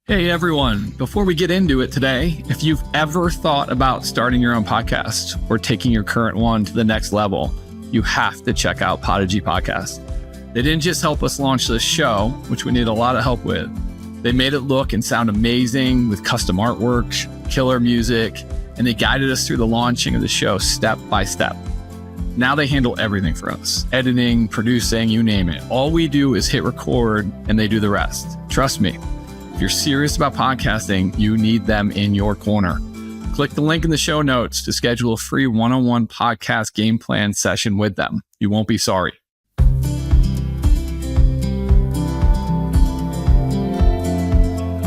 Hey everyone, before we get into it today, if you've ever thought about starting your own podcast or taking your current one to the next level, you have to check out Podigy Podcast. They didn't just help us launch this show, which we need a lot of help with. They made it look and sound amazing with custom artwork, killer music, and they guided us through the launching of the show step by step. Now they handle everything for us, editing, producing, you name it. All we do is hit record and they do the rest. Trust me. If you're serious about podcasting, you need them in your corner. Click the link in the show notes to schedule a free one-on-one podcast game plan session with them. You won't be sorry.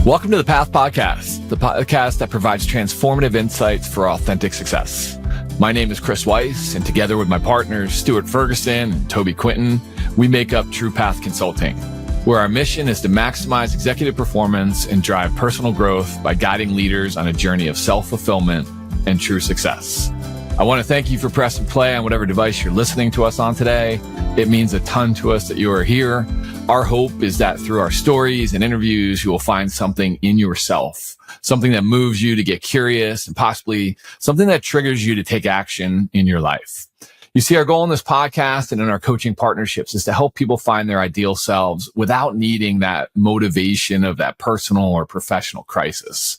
Welcome to the Path Podcast, the podcast that provides transformative insights for authentic success. My name is Chris Weiss, and together with my partners, Stuart Ferguson and Toby Quinton, we make up True Path Consulting, where our mission is to maximize executive performance and drive personal growth by guiding leaders on a journey of self-fulfillment and true success. I want to thank you for pressing play on whatever device you're listening to us on today. It means a ton to us that you are here. Our hope is that through our stories and interviews, you will find something in yourself, something that moves you to get curious and possibly something that triggers you to take action in your life. You see, our goal in this podcast and in our coaching partnerships is to help people find their ideal selves without needing that motivation of that personal or professional crisis.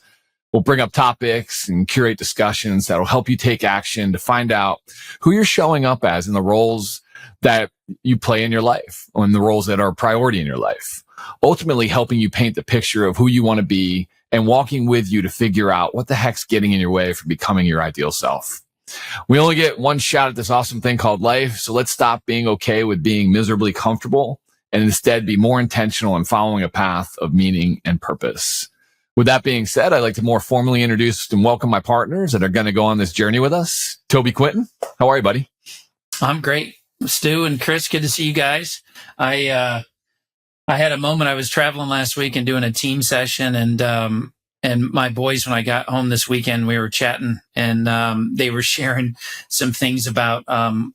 We'll bring up topics and curate discussions that will help you take action to find out who you're showing up as in the roles that you play in your life or in the roles that are a priority in your life, ultimately helping you paint the picture of who you want to be and walking with you to figure out what the heck's getting in your way for becoming your ideal self. We only get one shot at this awesome thing called life, so let's stop being okay with being miserably comfortable and instead be more intentional in following a path of meaning and purpose. With that being said, I'd like to more formally introduce and welcome my partners that are going to go on this journey with us. Toby Quinton, how are you, buddy? I'm great. Stu and Chris, good to see you guys. I had a moment. I was traveling last week and doing a team session, and my boys, when I got home this weekend, we were chatting and they were sharing some things about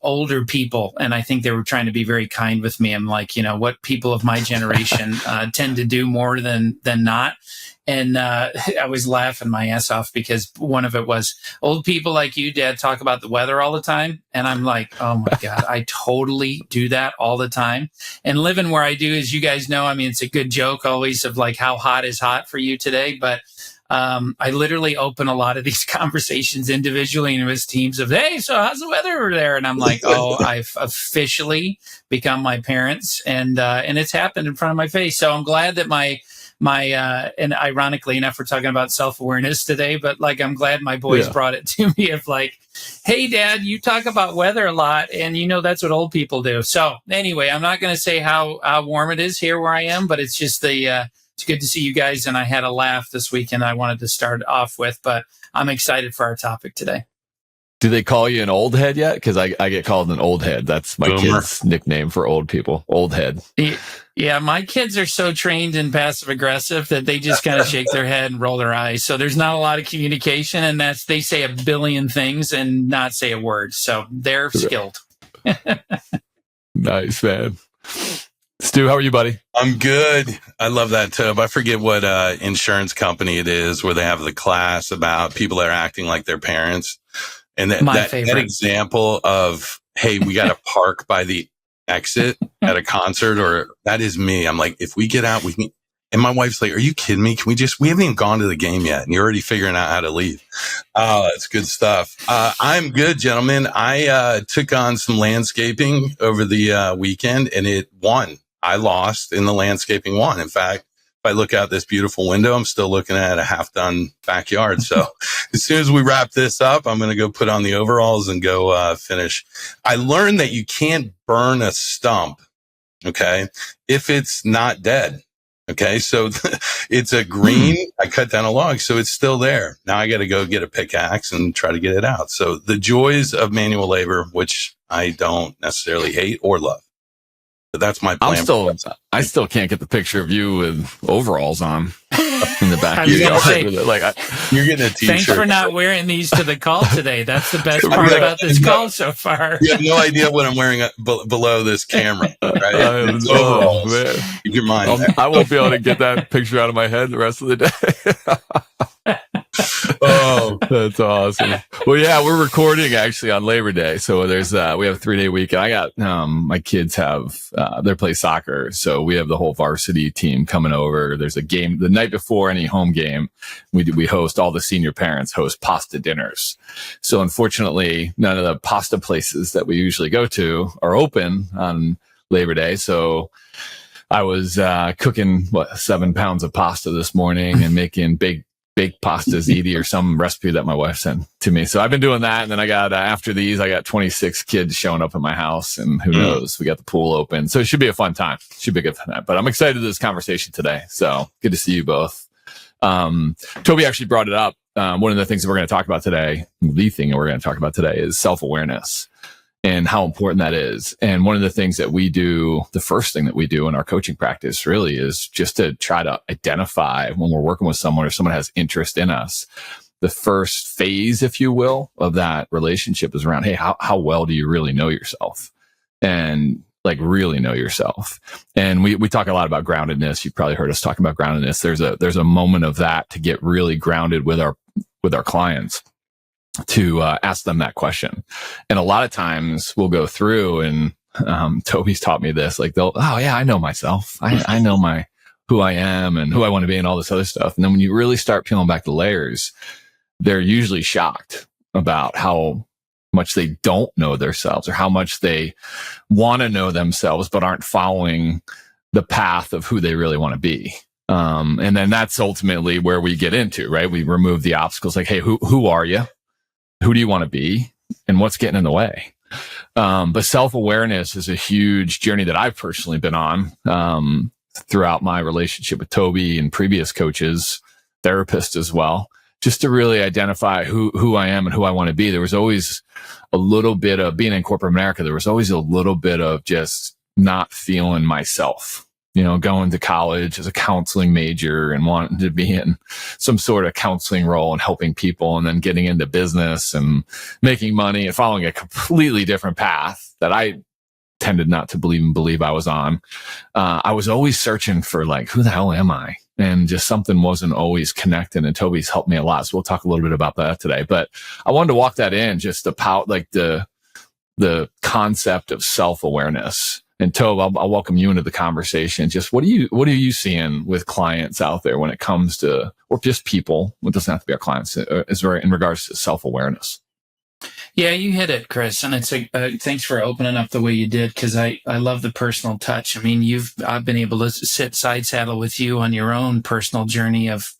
older people. And I think they were trying to be very kind with me. I'm like, you know, what people of my generation tend to do more than not. And I was laughing my ass off because one of it was old people like you, Dad, talk about the weather all the time. And I'm like, oh my God, I totally do that all the time. And living where I do, as you guys know, I mean, it's a good joke always of like, how hot is hot for you today? But I literally open a lot of these conversations individually and with teams of, hey, so how's the weather over there? And I'm like, oh, I've officially become my parents, and it's happened in front of my face. So I'm glad that my and ironically enough, we're talking about self-awareness today, but like, I'm glad my boys brought it to me of like, hey, Dad, you talk about weather a lot, and you know that's what old people do. So anyway, I'm not going to say how warm it is here where I am, but it's just it's good to see you guys, and I had a laugh this weekend I wanted to start off with, but I'm excited for our topic today. Do they call you an old head yet? Because I get called an old head. That's my kid's nickname for old people, old head. Yeah, my kids are so trained in passive aggressive that they just kind of shake their head and roll their eyes. So there's not a lot of communication, and they say a billion things and not say a word. So they're skilled. Nice, man. Stu, how are you, buddy? I'm good. I love that, Tob. I forget what insurance company it is where they have the class about people that are acting like their parents. And that example of, hey, we got to park by the exit at a concert, or that is me. I'm like, if we get out, we can. And my wife's like, are you kidding me? We haven't even gone to the game yet, and you're already figuring out how to leave. Oh, that's good stuff. I'm good, gentlemen. I took on some landscaping over the weekend, and it won. I lost, and the landscaping won. In fact, if I look out this beautiful window, I'm still looking at a half-done backyard. So as soon as we wrap this up, I'm going to go put on the overalls and go finish. I learned that you can't burn a stump, okay, if it's not dead. Okay, so it's a green. I cut down a log, so it's still there. Now I got to go get a pickaxe and try to get it out. So the joys of manual labor, which I don't necessarily hate or love. That's my plan. I still can't get the picture of you with overalls on in the back. You're getting a t-shirt. Thanks for not wearing these to the call today. That's the best part about this call so far. You have no idea what I'm wearing below this camera, right? Overalls. Man. Keep your mind. I won't be able to get that picture out of my head the rest of the day. Oh, that's awesome. Well, yeah, we're recording actually on Labor Day. So we have a 3-day weekend. I got, my kids they play soccer. So we have the whole varsity team coming over. There's a game the night before any home game. We host all the senior parents host pasta dinners. So unfortunately, none of the pasta places that we usually go to are open on Labor Day. So I was, cooking 7 pounds of pasta this morning and making baked pasta ziti or some recipe that my wife sent to me. So I've been doing that. And then I got, after these, I got 26 kids showing up at my house, and who knows, we got the pool open. So it should be a fun time. Should be good for that. But I'm excited to this conversation today. So good to see you both. Toby actually brought it up. One of the things that we're going to talk about today, the thing that we're going to talk about today is self-awareness and how important that is. And one of the things that we do, the first thing that we do in our coaching practice really is just to try to identify when we're working with someone or someone has interest in us. The first phase, if you will, of that relationship is around, hey, how well do you really know yourself? And like really know yourself. And we talk a lot about groundedness. You've probably heard us talk about groundedness. There's a moment of that to get really grounded with our clients, to ask them that question. And a lot of times we'll go through, and Toby's taught me this, like I know myself. I know who I am and who I want to be and all this other stuff. And then when you really start peeling back the layers, they're usually shocked about how much they don't know themselves, or how much they want to know themselves but aren't following the path of who they really want to be. And then that's ultimately where we get into, right? We remove the obstacles, like, hey, who are you? Who do you want to be? And what's getting in the way? But self-awareness is a huge journey that I've personally been on throughout my relationship with Toby and previous coaches, therapists as well, just to really identify who I am and who I want to be. There was always a little bit of, being in corporate America, there was always a little bit of just not feeling myself. Going to college as a counseling major and wanting to be in some sort of counseling role and helping people, and then getting into business and making money and following a completely different path that I tended not to believe I was on. I was always searching for, like, who the hell am I? And just something wasn't always connecting, and Toby's helped me a lot. So we'll talk a little bit about that today. But I wanted to walk that in, just the concept of self-awareness. And Toby, I'll welcome you into the conversation. Just what are you seeing with clients out there when it comes to, or just people? It doesn't have to be our clients, in regards to self-awareness. Yeah, you hit it, Chris. And it's thanks for opening up the way you did, because I love the personal touch. I mean, I've been able to sit side saddle with you on your own personal journey of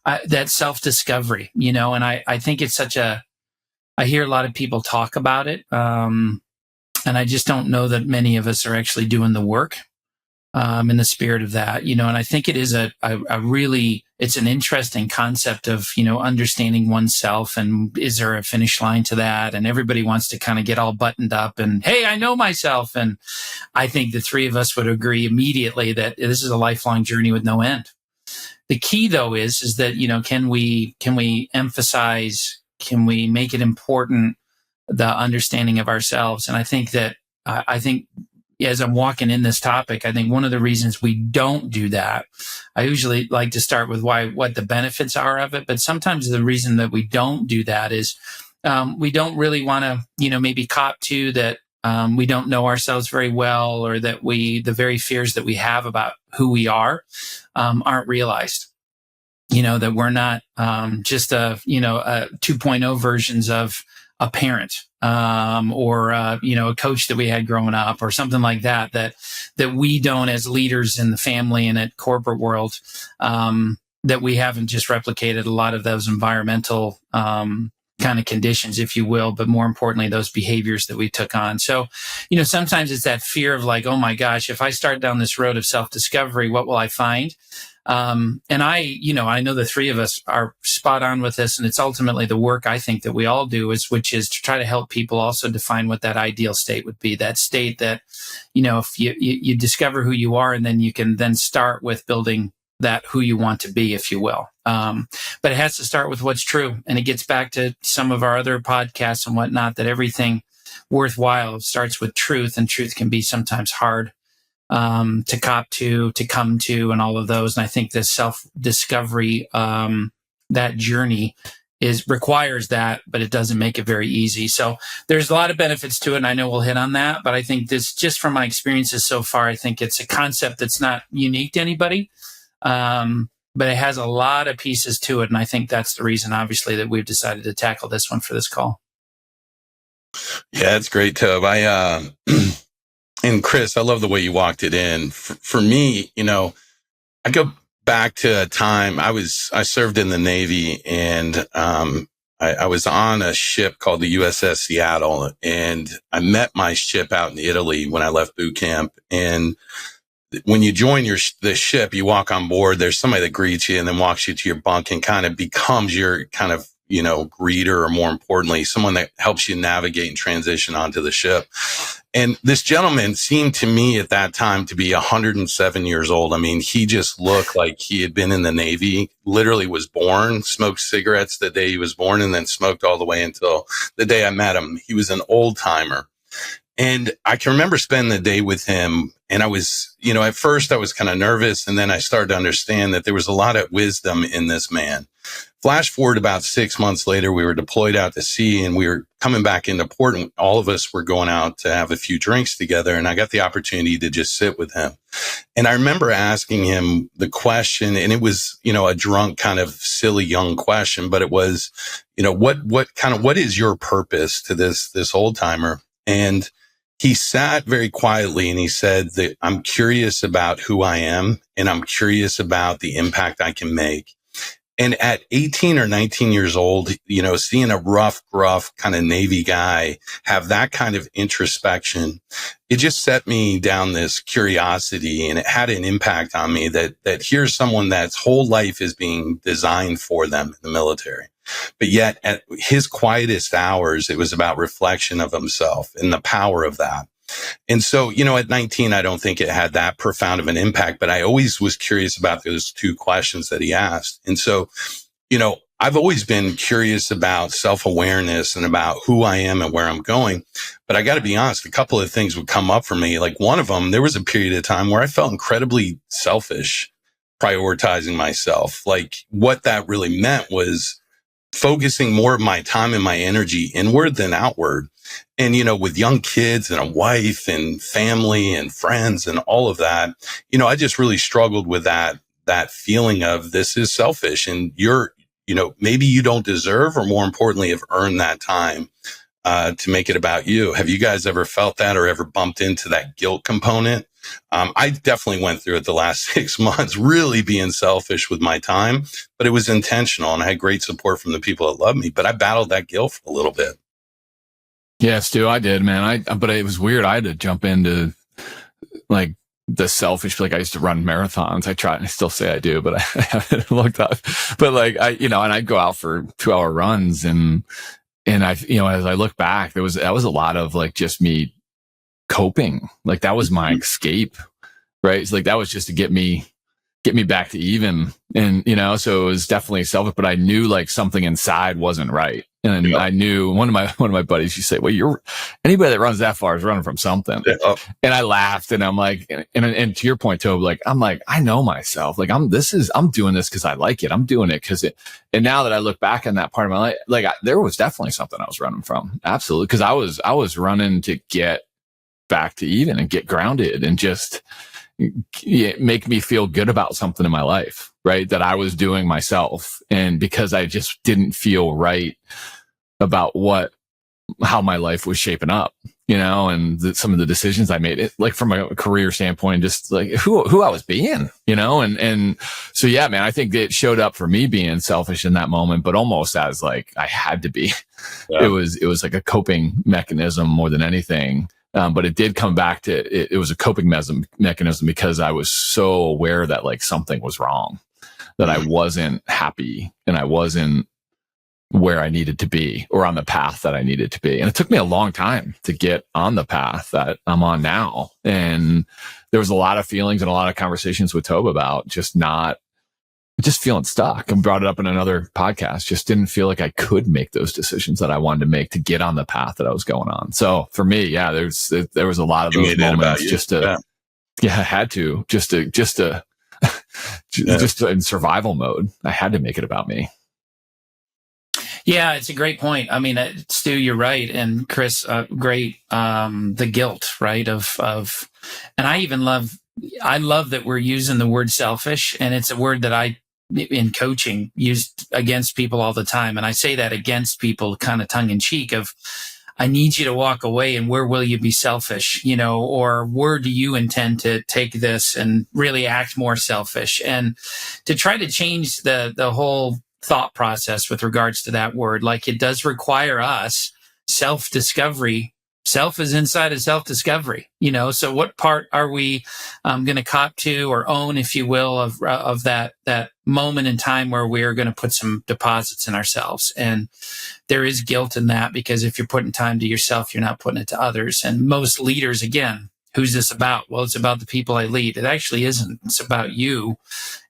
that self-discovery, and I think it's I hear a lot of people talk about it. And I just don't know that many of us are actually doing the work in the spirit of that, and I think it is it's an interesting concept of, understanding oneself, and is there a finish line to that? And everybody wants to kind of get all buttoned up and, hey, I know myself. And I think the three of us would agree immediately that this is a lifelong journey with no end. The key, though, is that, can we emphasize, can we make it important, the understanding of ourselves? And I think that, as I'm walking in this topic, I think one of the reasons we don't do that, I usually like to start with what the benefits are of it. But sometimes the reason that we don't do that is, we don't really want to, maybe cop to that, we don't know ourselves very well, or that the very fears that we have about who we are, aren't realized. That we're not, just a 2.0 versions of a parent, or a coach that we had growing up, or something like that we don't, as leaders in the family and at corporate world, that we haven't just replicated a lot of those environmental kind of conditions, if you will, but more importantly, those behaviors that we took on. So, sometimes it's that fear of, like, oh my gosh, if I start down this road of self-discovery, what will I find? And I know the three of us are spot on with this, and it's ultimately the work I think that we all do which is to try to help people also define what that ideal state would be. That state that, if you discover who you are, and then you can then start with building that who you want to be, if you will. But it has to start with what's true. And it gets back to some of our other podcasts and whatnot, that everything worthwhile starts with truth, and truth can be sometimes hard to cop to come to, and all of those. And I think this self-discovery, that journey requires that, but it doesn't make it very easy. So there's a lot of benefits to it, and I know we'll hit on that. But I think this, just from my experiences so far, I think it's a concept that's not unique to anybody, but it has a lot of pieces to it. And I think that's the reason, obviously, that we've decided to tackle this one for this call. Yeah, it's great, Tob. And Chris, I love the way you walked it in. For me, I go back to a time I served in the Navy, and I was on a ship called the USS Seattle, and I met my ship out in Italy when I left boot camp. And when you join the ship, you walk on board, there's somebody that greets you and then walks you to your bunk and kind of becomes your kind of, greeter, or more importantly, someone that helps you navigate and transition onto the ship. And this gentleman seemed to me at that time to be 107 years old. I mean, he just looked like he had been in the Navy, literally was born, smoked cigarettes the day he was born, and then smoked all the way until the day I met him. He was an old timer. And I can remember spending the day with him, and I was, at first I was kind of nervous, and then I started to understand that there was a lot of wisdom in this man. Flash forward about 6 months later, we were deployed out to sea, and we were coming back into port, and all of us were going out to have a few drinks together, and I got the opportunity to just sit with him. And I remember asking him the question, and it was, a drunk kind of silly young question, but it was, what is your purpose to this old timer? And he sat very quietly and he said that I'm curious about who I am, and I'm curious about the impact I can make. And at 18 or 19 years old, seeing a rough, gruff kind of Navy guy have that kind of introspection, it just set me down this curiosity, and it had an impact on me that here's someone that's whole life is being designed for them in the military. But yet at his quietest hours, it was about reflection of himself and the power of that. And so, at 19, I don't think it had that profound of an impact, but I always was curious about those two questions that he asked. And so, I've always been curious about self-awareness and about who I am and where I'm going. But I got to be honest, a couple of things would come up for me. Like one of them, there was a period of time where I felt incredibly selfish, prioritizing myself. Like what that really meant was focusing more of my time and my energy inward than outward. And, with young kids and a wife and family and friends and all of that, I just really struggled with that feeling of this is selfish, and you're, maybe you don't deserve, or more importantly, have earned that time to make it about you. Have you guys ever felt that or ever bumped into that guilt component? I definitely went through it the last 6 months, really being selfish with my time, but it was intentional, and I had great support from the people that loved me, but I battled that guilt for a little bit. Yeah, Stu, I did, man. But it was weird. I had to jump into like the selfish, like I used to run marathons. I still say I do, but I haven't looked up. But like and I'd go out for 2-hour runs, and I, as I look back, that was a lot of like just me coping. Like that was my escape, right? It's like that was just to get me back to even. And, so it was definitely selfish, but I knew like something inside wasn't right. And yeah. I knew one of my buddies, you say, well, anybody that runs that far is running from something. Yeah. And I laughed, and I'm like, and to your point, Toby, like, I'm like, I know myself. Like I'm doing this cause I like it. I'm doing it and now that I look back on that part of my life, like there was definitely something I was running from. Absolutely. Cause I was running to get back to even and get grounded and just make me feel good about something in my life, right? That I was doing myself. And because I just didn't feel right about how my life was shaping up, and some of the decisions I made, like from a career standpoint, just like who I was being, and so, yeah, man, I think it showed up for me being selfish in that moment, but almost as like I had to be. Yeah. It was like a coping mechanism more than anything. But it did come back to, it was a coping mechanism because I was so aware that like something was wrong, that I wasn't happy and I wasn't where I needed to be or on the path that I needed to be. And it took me a long time to get on the path that I'm on now. And there was a lot of feelings and a lot of conversations with Toby about just feeling stuck. I brought it up in another podcast. Just didn't feel like I could make those decisions that I wanted to make to get on the path that I was going on. So for me, yeah, there was a lot of those moments I had to just in survival mode. I had to make it about me. Yeah, it's a great point. I mean, Stu, you're right. And Chris, great. The guilt, right? And I love that we're using the word selfish, and it's a word that I, in coaching, used against people all the time. And I say that against people kind of tongue in cheek of, I need you to walk away, and where will you be selfish, or where do you intend to take this and really act more selfish? And to try to change the whole thought process with regards to that word, like it does require us self-discovery. Self is inside of self-discovery, so what part are we going to cop to or own, if you will, of that moment in time where we're going to put some deposits in ourselves? And there is guilt in that, because if you're putting time to yourself, you're not putting it to others. And most leaders, again, who's this about? Well, it's about the people I lead. It actually isn't. It's about you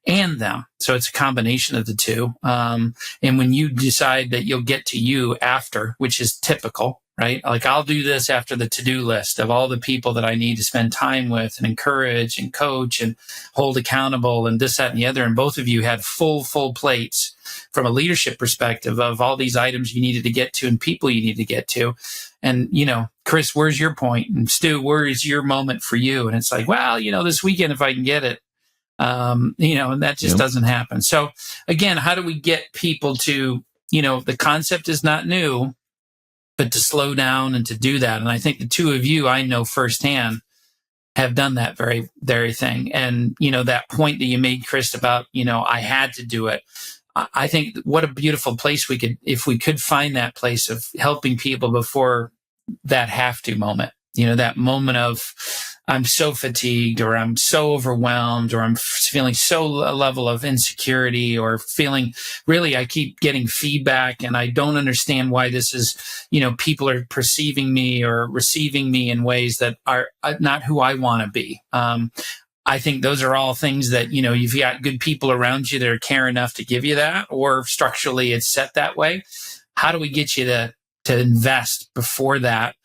and them. So it's a combination of the two. And when you decide that you'll get to you after, which is typical, right? Like, I'll do this after the to-do list of all the people that I need to spend time with and encourage and coach and hold accountable and this, that, and the other. And both of you had full plates from a leadership perspective of all these items you needed to get to and people you need to get to. And, Chris, where's your point? And Stu, where is your moment for you? And it's like, well, this weekend, if I can get it, and that just doesn't happen. So again, how do we get people to, the concept is not new, but to slow down and to do that? And I think the two of you, I know firsthand, have done that very, very thing. And, that point that you made, Chris, about, I had to do it. I think what a beautiful place if we could find that place of helping people before that have to moment, that moment of, I'm so fatigued, or I'm so overwhelmed, or I'm feeling a level of insecurity, or feeling really, I keep getting feedback and I don't understand why this is, people are perceiving me or receiving me in ways that are not who I want to be. I think those are all things that, you've got good people around you that care enough to give you that, or structurally it's set that way. How do we get you to invest before that?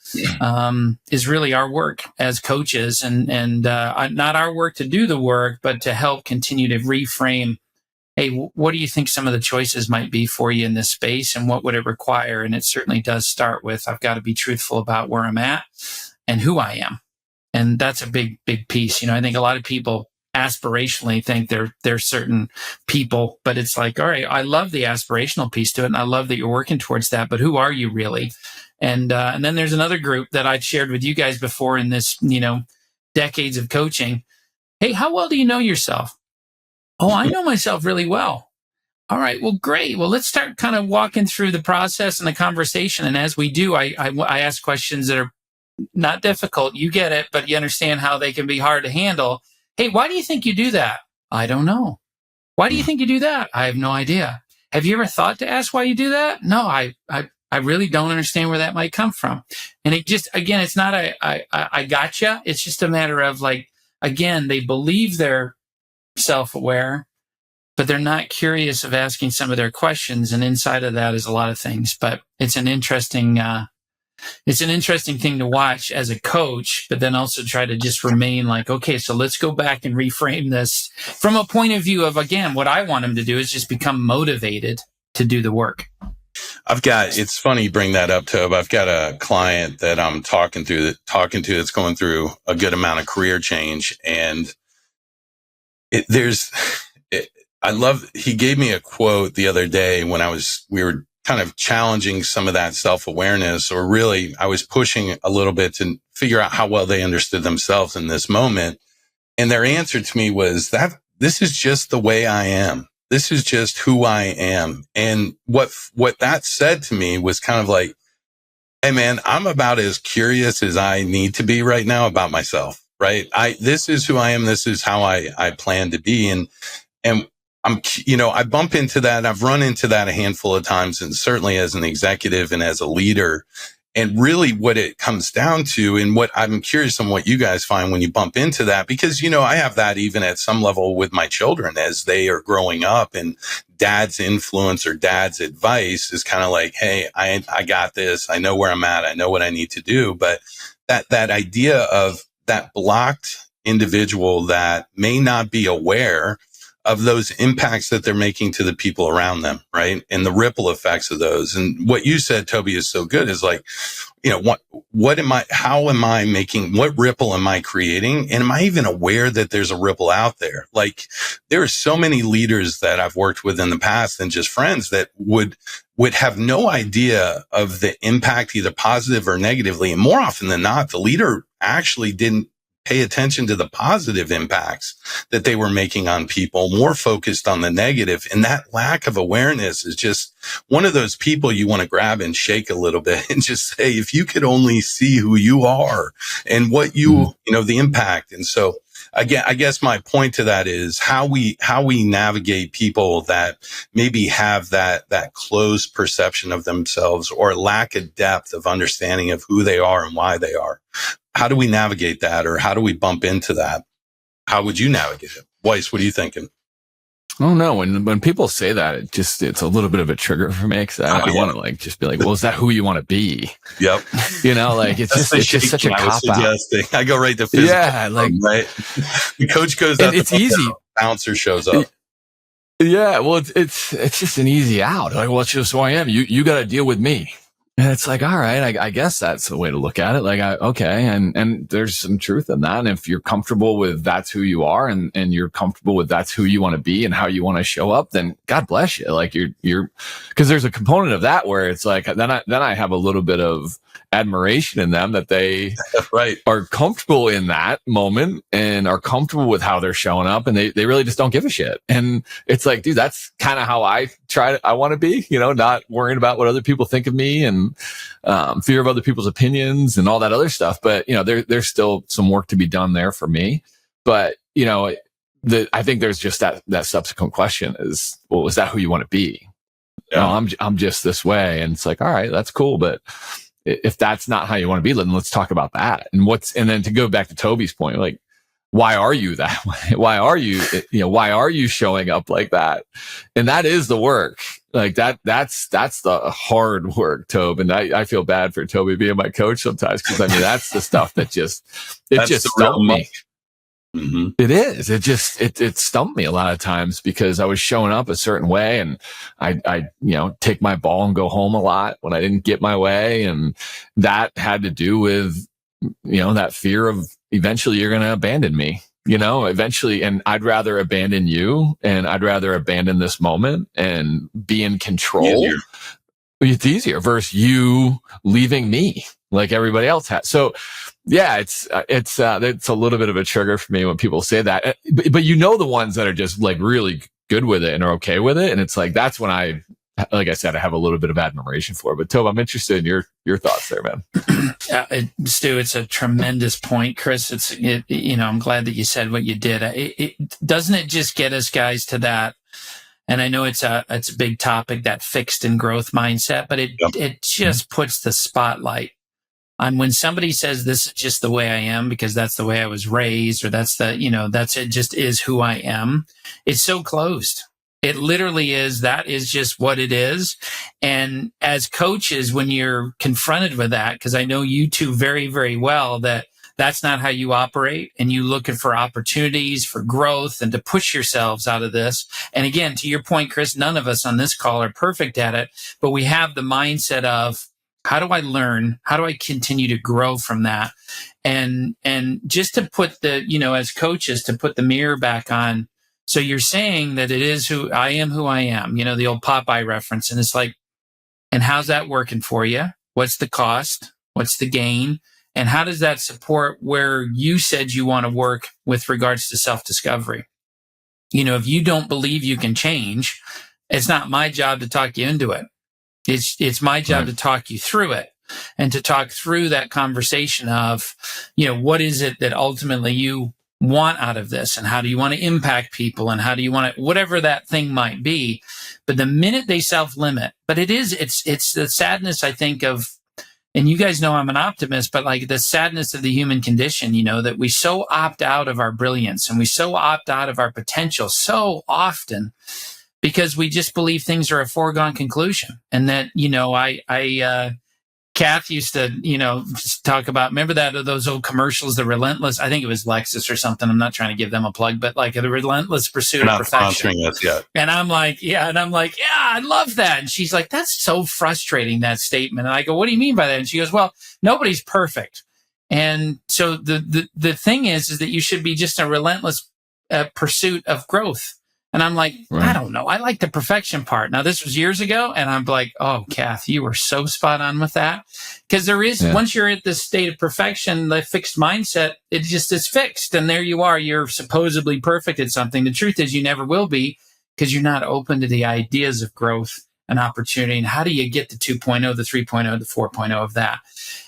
Is really our work as coaches, and not our work to do the work, but to help continue to reframe, hey, what do you think some of the choices might be for you in this space, and what would it require? And it certainly does start with, I've got to be truthful about where I'm at and who I am. And that's a big piece. I think a lot of people aspirationally think they're certain people, but it's like, all right, I love the aspirational piece to it, and I love that you're working towards that, but who are you really? And then there's another group that I've shared with you guys before in this, decades of coaching. Hey, how well do you know yourself? Oh, I know myself really well. All right, well, great. Well, let's start kind of walking through the process and the conversation. And as we do, I ask questions that are not difficult. You get it, but you understand how they can be hard to handle. Hey, why do you think you do that? I don't know. Why do you think you do that? I have no idea. Have you ever thought to ask why you do that? No, I really don't understand where that might come from. And it just, again, it's not I gotcha. It's just a matter of, like, again, they believe they're self-aware, but they're not curious of asking some of their questions. And inside of that is a lot of things, but it's an interesting thing to watch as a coach, but then also try to just remain like, okay, so let's go back and reframe this from a point of view of, again, what I want them to do is just become motivated to do the work. It's funny you bring that up, Toby. I've got a client that I'm talking to that's going through a good amount of career change. And he gave me a quote the other day when we were kind of challenging some of that self-awareness, or really I was pushing a little bit to figure out how well they understood themselves in this moment. And their answer to me was that this is just the way I am. This is just who I am. And what that said to me was kind of like, Hey man, I'm about as curious as I need to be right now about myself, right? This is who I am. This is how I plan to be. And I bump into that. I've run into that a handful of times, and certainly as an executive and as a leader. And really what it comes down to, and what I'm curious on what you guys find when you bump into that, because, I have that even at some level with my children as they are growing up, and dad's influence or dad's advice is kind of like, hey, I got this. I know where I'm at. I know what I need to do. But that idea of that blocked individual that may not be aware of those impacts that they're making to the people around them, right? And the ripple effects of those. And what you said, Toby, is so good, is like, what ripple am I creating? And am I even aware that there's a ripple out there? Like, there are so many leaders that I've worked with in the past, and just friends, that would have no idea of the impact, either positive or negatively. And more often than not, the leader actually didn't pay attention to the positive impacts that they were making on people, more focused on the negative. And that lack of awareness is just one of those people you want to grab and shake a little bit and just say, if you could only see who you are and what the impact. And so again, I guess my point to that is how we navigate people that maybe have that closed perception of themselves, or lack of depth of understanding of who they are and why they are. How do we navigate that, or how do we bump into that? How would you navigate it? Weiss, what are you thinking? Oh no, when people say that, it's a little bit of a trigger for me, because I want to just be like, well, is that who you want to be? Yep. It's just such a cop out. I go right to physical. Yeah, right. The coach goes out. It's easy. The bouncer shows up. Yeah, well, it's just an easy out. Like, well, it's just who I am. You got to deal with me. And it's like, all right, I guess that's the way to look at it. Like, okay. And there's some truth in that. And if you're comfortable with that's who you are, and you're comfortable with that's who you want to be and how you want to show up, then God bless you. Like, you're, cause there's a component of that where it's like, then I have a little bit of admiration in them that they right. are comfortable in that moment and are comfortable with how they're showing up, and they really just don't give a shit. And it's like, dude, that's kind of how I want to be, not worrying about what other people think of me, and fear of other people's opinions and all that other stuff. But, there's still some work to be done there for me. But, I think there's just that subsequent question is, well, is that who you want to be? Yeah. I'm just this way. And it's like, all right, that's cool. But if that's not how you want to be, then let's talk about that. And then to go back to Toby's point, like, why are you that way? Why are you showing up like that? And that is the work. Like that's the hard work, Toby. And I feel bad for Toby being my coach sometimes, because that's the stuff that just stumped me. Mm-hmm. It is. It stumped me a lot of times, because I was showing up a certain way, and I take my ball and go home a lot when I didn't get my way. And that had to do with, that fear of eventually you're going to abandon me, eventually. And I'd rather abandon you, and I'd rather abandon this moment and be in control. Easier. It's easier versus you leaving me like everybody else has. So yeah, it's a little bit of a trigger for me when people say that, but the ones that are just like really good with it and are okay with it. And it's like, that's when like I said, I have a little bit of admiration for it. But Toby, I'm interested in your thoughts there, man. Stu, it's a tremendous point. Chris, I'm glad that you said what you did. Doesn't it just get us guys to that? And I know it's a big topic, that fixed and growth mindset, but it just puts the spotlight on when somebody says, this is just the way I am because that's the way I was raised, or that's it just is who I am. It's so closed. It literally is. That is just what it is. And as coaches, when you're confronted with that, because I know you two very, very well, that's not how you operate, and you looking for opportunities for growth and to push yourselves out of this. And again, to your point, Chris, none of us on this call are perfect at it, but we have the mindset of, how do I learn? How do I continue to grow from that? And just to put as coaches, to put the mirror back on. So you're saying that it is who I am, the old Popeye reference. And it's like, and how's that working for you? What's the cost? What's the gain? And how does that support where you said you want to work with regards to self-discovery? If you don't believe you can change, it's not my job to talk you into it. It's my job to talk you through it. and to talk through that conversation of, what is it that ultimately you want out of this, and how do you want to impact people, and how do you want to, whatever that thing might be. But the minute they self-limit, but it's the sadness, I think, of, and you guys know I'm an optimist, but like the sadness of the human condition, that we so opt out of our brilliance and we so opt out of our potential so often because we just believe things are a foregone conclusion. And that, Kath used to, talk about, remember those old commercials, the relentless, I think it was Lexus or something. I'm not trying to give them a plug, but like the relentless pursuit of perfection. Not sponsoring us yet. And I'm like, yeah, I love that. And she's like, that's so frustrating, that statement. And I go, what do you mean by that? And she goes, well, nobody's perfect. And so the thing is that you should be just a relentless pursuit of growth. And I'm like, right. I don't know. I like the perfection part. Now, this was years ago. And I'm like, oh, Kath, you were so spot on with that. Because there is, once you're at this state of perfection, the fixed mindset, it just is fixed. And there you are. You're supposedly perfect at something. The truth is you never will be, because you're not open to the ideas of growth and opportunity. And how do you get the 2.0, the 3.0, the 4.0 of that?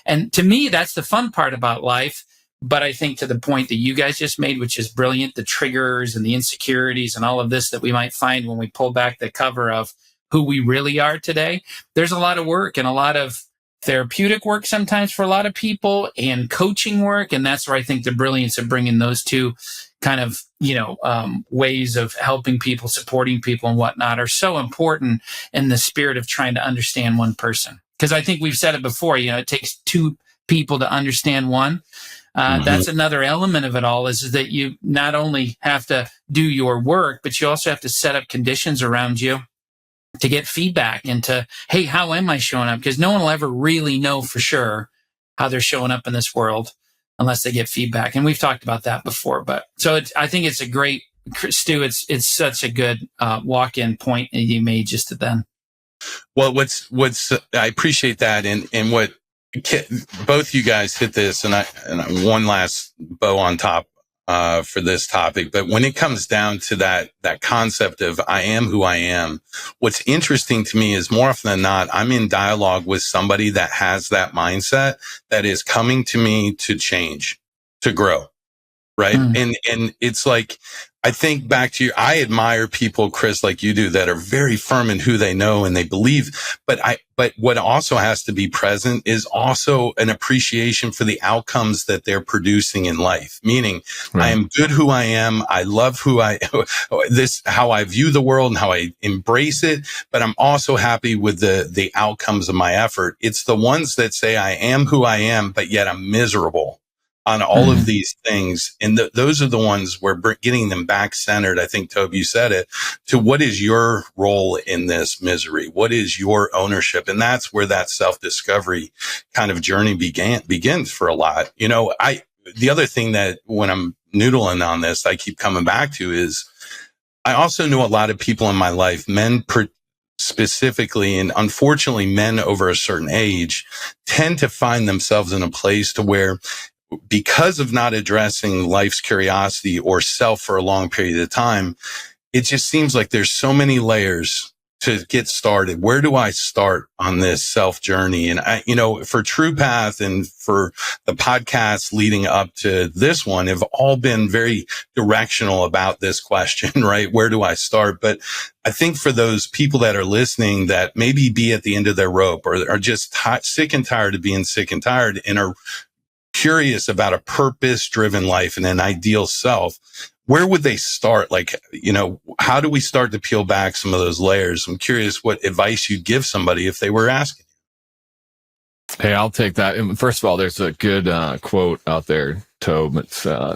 And to me, that's the fun part about life. But I think to the point that you guys just made, which is brilliant, the triggers and the insecurities and all of this that we might find when we pull back the cover of who we really are today, there's a lot of work and a lot of therapeutic work sometimes for a lot of people, and coaching work. And that's where I think the brilliance of bringing those two kind of, ways of helping people, supporting people and whatnot are so important in the spirit of trying to understand one person. Because I think we've said it before, it takes two people to understand one. That's another element of it all, is that you not only have to do your work, but you also have to set up conditions around you to get feedback and to, hey, how am I showing up? Because no one will ever really know for sure how they're showing up in this world unless they get feedback. And we've talked about that before. But so I think it's a great, Stu, it's such a good walk-in point that you made just then. Well, I appreciate that. And what, both you guys hit this, and one last bow on top for this topic. But when it comes down to that concept of I am who I am, what's interesting to me is more often than not, I'm in dialogue with somebody that has that mindset, that is coming to me to change, to grow. Right. And it's like, I think back to I admire people, Chris, like you do, that are very firm in who they know and they believe. But what also has to be present is also an appreciation for the outcomes that they're producing in life. Meaning, right. I am good who I am. I love how I view the world and how I embrace it. But I'm also happy with the outcomes of my effort. It's the ones that say I am who I am, but yet I'm miserable on all of these things. And those are the ones where getting them back centered. I think, Toby, you said it, to what is your role in this misery? What is your ownership? And that's where that self-discovery kind of journey begins for a lot. The other thing that when I'm noodling on this, I keep coming back to is I also knew a lot of people in my life, men specifically, and unfortunately men over a certain age tend to find themselves in a place to where, because of not addressing life's curiosity or self for a long period of time, it just seems like there's so many layers to get started. Where do I start on this self journey? And for True Path and for the podcast leading up to this one have all been very directional about this question, right? Where do I start? But I think for those people that are listening that maybe be at the end of their rope or are just sick and tired of being sick and tired and are curious about a purpose-driven life and an ideal self, where would they start? Like, how do we start to peel back some of those layers? I'm curious what advice you'd give somebody if they were asking. Hey, I'll take that. First of all, there's a good quote out there, Tobe.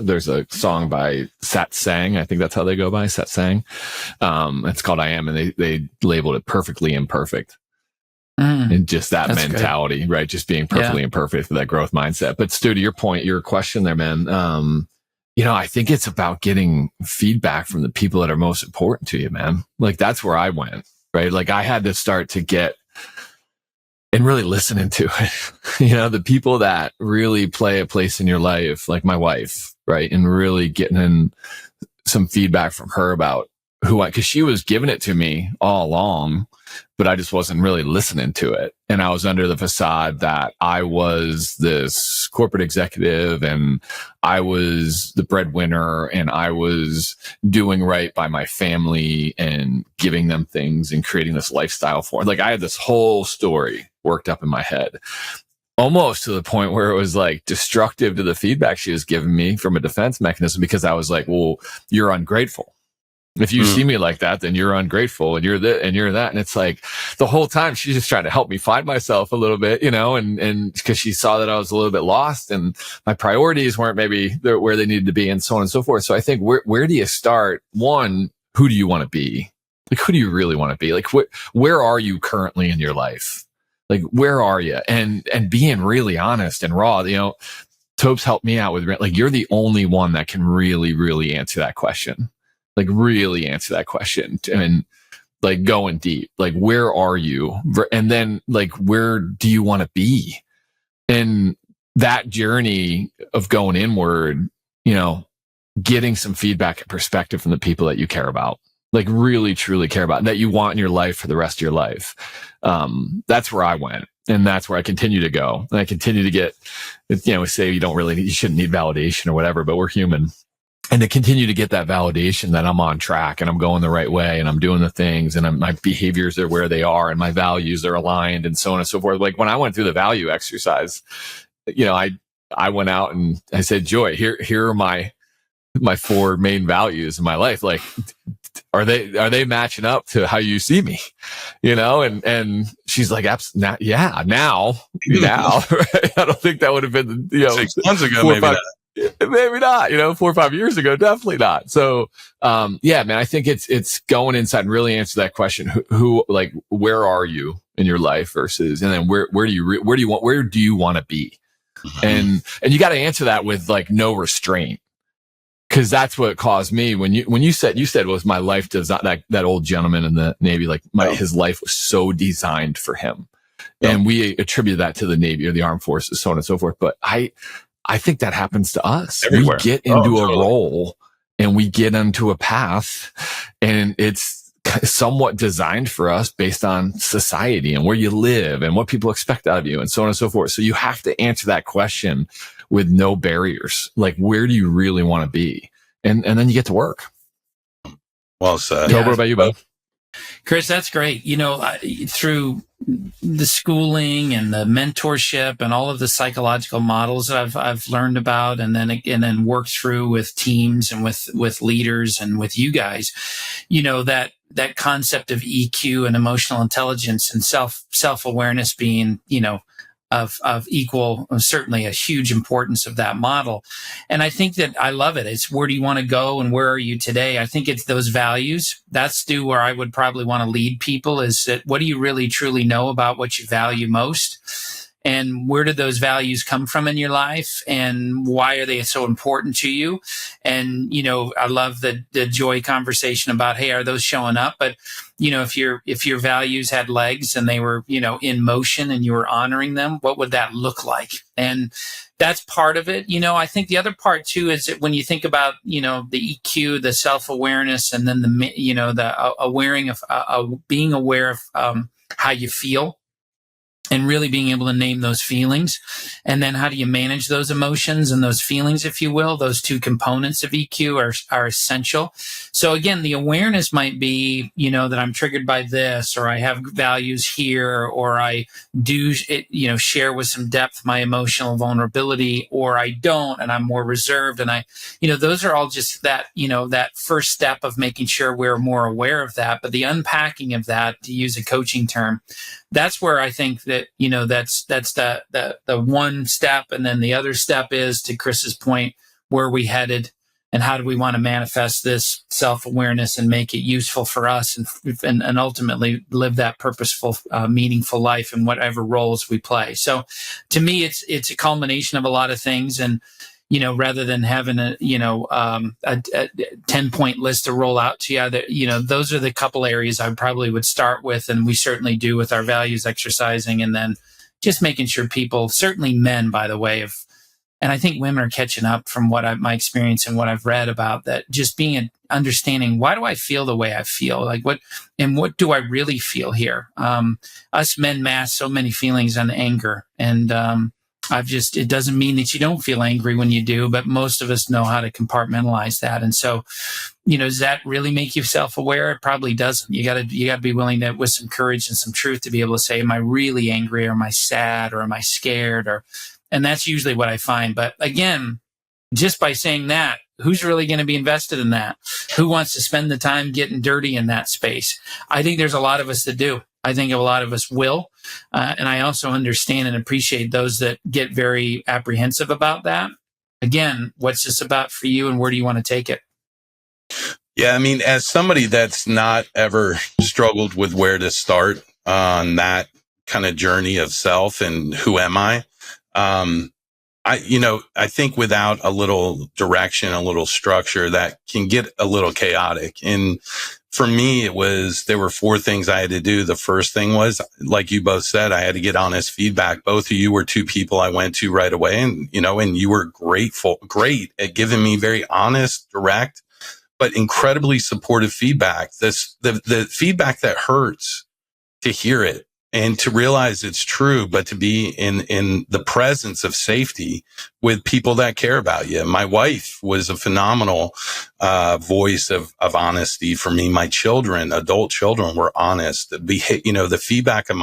There's a song by Sat Sang. I think that's how they go by, Sat Sang. It's called I Am, and they labeled it Perfectly Imperfect. And just that mentality, good. Right? Just being perfectly imperfect for that growth mindset. But Stu, to your point, your question there, man, I think it's about getting feedback from the people that are most important to you, man. Like that's where I went, right? Like I had to start to get and really listening to it, the people that really play a place in your life, like my wife, right? And really getting in some feedback from her about because she was giving it to me all along, but I just wasn't really listening to it. And I was under the facade that I was this corporate executive and I was the breadwinner and I was doing right by my family and giving them things and creating this lifestyle for. Like, I had this whole story worked up in my head, almost to the point where it was like destructive to the feedback she was giving me from a defense mechanism, because I was like, well, you're ungrateful. If you see me like that, then you're ungrateful and you're that and you're that. And it's like the whole time she's just trying to help me find myself a little bit, and because she saw that I was a little bit lost and my priorities weren't maybe where they needed to be and so on and so forth. So I think where do you start? One, who do you want to be? Like, who do you really want to be? Like, where are you currently in your life? Like, where are you? And being really honest and raw, Tobe's helped me out with, like, you're the only one that can really, really answer that question. Like, really answer that question and like going deep, like, where are you? And then like, where do you want to be? And that journey of going inward, getting some feedback and perspective from the people that you care about, like really, truly care about, that you want in your life for the rest of your life. That's where I went. And that's where I continue to go. And I continue to get, we say you shouldn't need validation or whatever, but we're human. And to continue to get that validation that I'm on track and I'm going the right way and I'm doing the things and my behaviors are where they are and my values are aligned and so on and so forth. Like, when I went through the value exercise, I went out and I said, Joy, here are my 4 main values in my life. Like, are they matching up to how you see me? And she's like, yeah, now. Right? I don't think that would have been, 6 months ago, maybe not, 4 or 5 years ago, definitely not. So, man, I think it's going inside and really answer that question. Who, like, where are you in your life versus, and then where do you want to be? Mm-hmm. And you got to answer that with like no restraint. Cause that's what caused me when you said was my life design, that old gentleman in the Navy, like his life was so designed for him. And we attribute that to the Navy or the armed forces, so on and so forth. But I think that happens to us. Everywhere. We get into a role and we get into a path, and it's somewhat designed for us based on society and where you live and what people expect out of you and so on and so forth. So you have to answer that question with no barriers. Like, where do you really want to be? And then you get to work. Well said. Toby, what about you, Bo? Chris, that's great. Through the schooling and the mentorship and all of the psychological models that I've learned about, and then worked through with teams and with leaders and with you guys, that concept of EQ and emotional intelligence and self-awareness being, of equal, certainly a huge importance of that model. And I think that I love it. It's where do you want to go and where are you today? I think it's those values. That's, Stu, where I would probably want to lead people, is that what do you really truly know about what you value most? And where do those values come from in your life? And why are they so important to you? And, I love the Joy conversation about, hey, are those showing up? But, if your values had legs and they were, in motion and you were honoring them, what would that look like? And that's part of it. I think the other part too is that when you think about, the EQ, the self-awareness, and then being aware of how you feel, and really being able to name those feelings. And then how do you manage those emotions and those feelings, if you will? Those 2 components of EQ are essential. So again, the awareness might be, that I'm triggered by this, or I have values here, or I do, share with some depth my emotional vulnerability, or I don't, and I'm more reserved. And those are all just that, that first step of making sure we're more aware of that. But the unpacking of that, to use a coaching term, that's where I think that, that's the one step. And then the other step is, to Chris's point, where are we headed and how do we want to manifest this self-awareness and make it useful for us and ultimately live that purposeful, meaningful life in whatever roles we play. So to me, it's a culmination of a lot of things. And, rather than having a 10-point list to roll out to you, those are the couple areas I probably would start with. And we certainly do with our values exercising, and then just making sure people, certainly men, by the way, and I think women are catching up from my experience and what I've read about that, just being understanding, why do I feel the way I feel? Like what do I really feel here? Us men mask so many feelings on anger. And, it doesn't mean that you don't feel angry when you do, but most of us know how to compartmentalize that. And so, does that really make you self-aware? It probably doesn't. You gotta be willing to, with some courage and some truth, to be able to say, am I really angry, or am I sad, or am I scared? And that's usually what I find. But again, just by saying that, who's really going to be invested in that? Who wants to spend the time getting dirty in that space? I think there's a lot of us that do. I think a lot of us will. And I also understand and appreciate those that get very apprehensive about that. Again, what's this about for you, and where do you want to take it? Yeah, I mean, as somebody that's not ever struggled with where to start on that kind of journey of self and who am I, I think without a little direction, a little structure, that can get a little chaotic. And for me, there were 4 things I had to do. The first thing was, like you both said, I had to get honest feedback. Both of you were 2 people I went to right away. And, and you were great at giving me very honest, direct, but incredibly supportive feedback. The feedback that hurts to hear it and to realize it's true, but to be in the presence of safety with people that care about you. My wife was a phenomenal voice of honesty for me. My children, adult children, were honest. The feedback of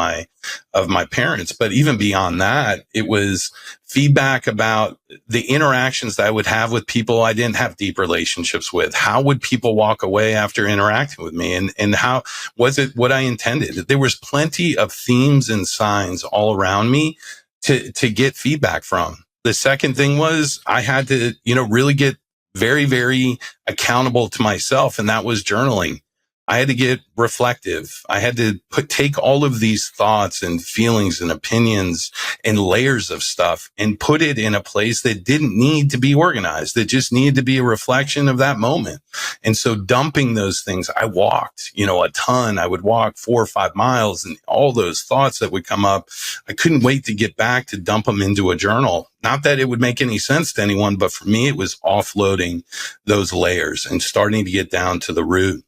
my parents, but even beyond that, it was feedback about the interactions that I would have with people I didn't have deep relationships with. How would people walk away after interacting with me? And how was it what I intended? There was plenty of themes and signs all around me to get feedback from. The second thing was I had to, really get very, very accountable to myself. And that was journaling. I had to get reflective. I had to take all of these thoughts and feelings and opinions and layers of stuff and put it in a place that didn't need to be organized. That just needed to be a reflection of that moment. And so dumping those things, I walked, a ton. I would walk 4 or 5 miles, and all those thoughts that would come up, I couldn't wait to get back to dump them into a journal. Not that it would make any sense to anyone, but for me, it was offloading those layers and starting to get down to the root.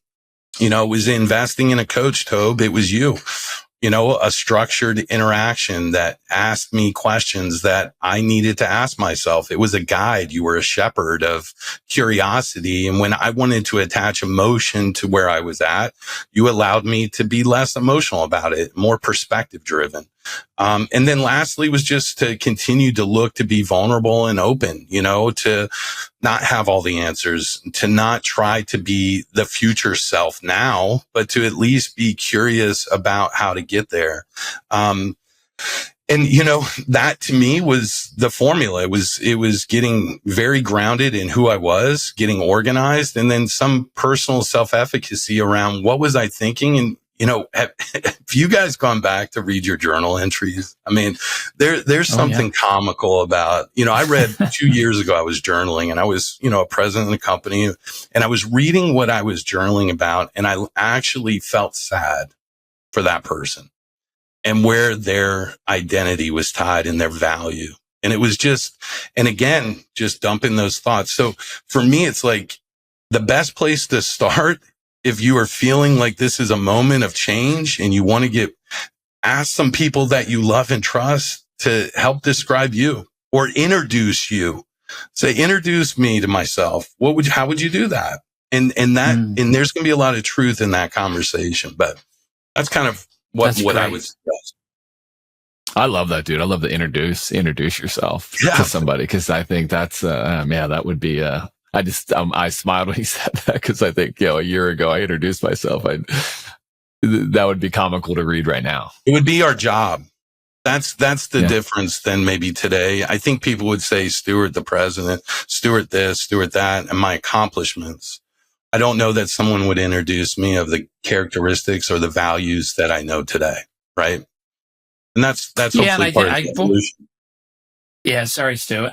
It was investing in a coach, Toby. It was you, a structured interaction that asked me questions that I needed to ask myself. It was a guide. You were a shepherd of curiosity. And when I wanted to attach emotion to where I was at, you allowed me to be less emotional about it, more perspective driven. And then lastly was just to continue to look to be vulnerable and open, to not have all the answers, to not try to be the future self now, but to at least be curious about how to get there. And that to me was the formula. It was getting very grounded in who I was, getting organized, and then some personal self-efficacy around what was I thinking. And have you guys gone back to read your journal entries? I mean, there's something comical about, I read 2 years ago, I was journaling, and I was, a president of a company, and I was reading what I was journaling about. And I actually felt sad for that person and where their identity was tied and their value. And it was just dumping those thoughts. So for me, it's like the best place to start, if you are feeling like this is a moment of change and you want to ask some people that you love and trust to help describe you or introduce you. Say, introduce me to myself. How would you do that? And there's going to be a lot of truth in that conversation, but that's kind of what I would suggest. I love that, dude. I love the introduce yourself to somebody. Cause I think that's, that would be, I smiled when he said that, because I think, a year ago I introduced myself. That would be comical to read right now. It would be our job. That's the difference than maybe today. I think people would say Stuart, the president, Stuart this, Stuart that, and my accomplishments. I don't know that someone would introduce me of the characteristics or the values that I know today. Right. And that's hopefully part of the evolution. Yeah, sorry, Stu.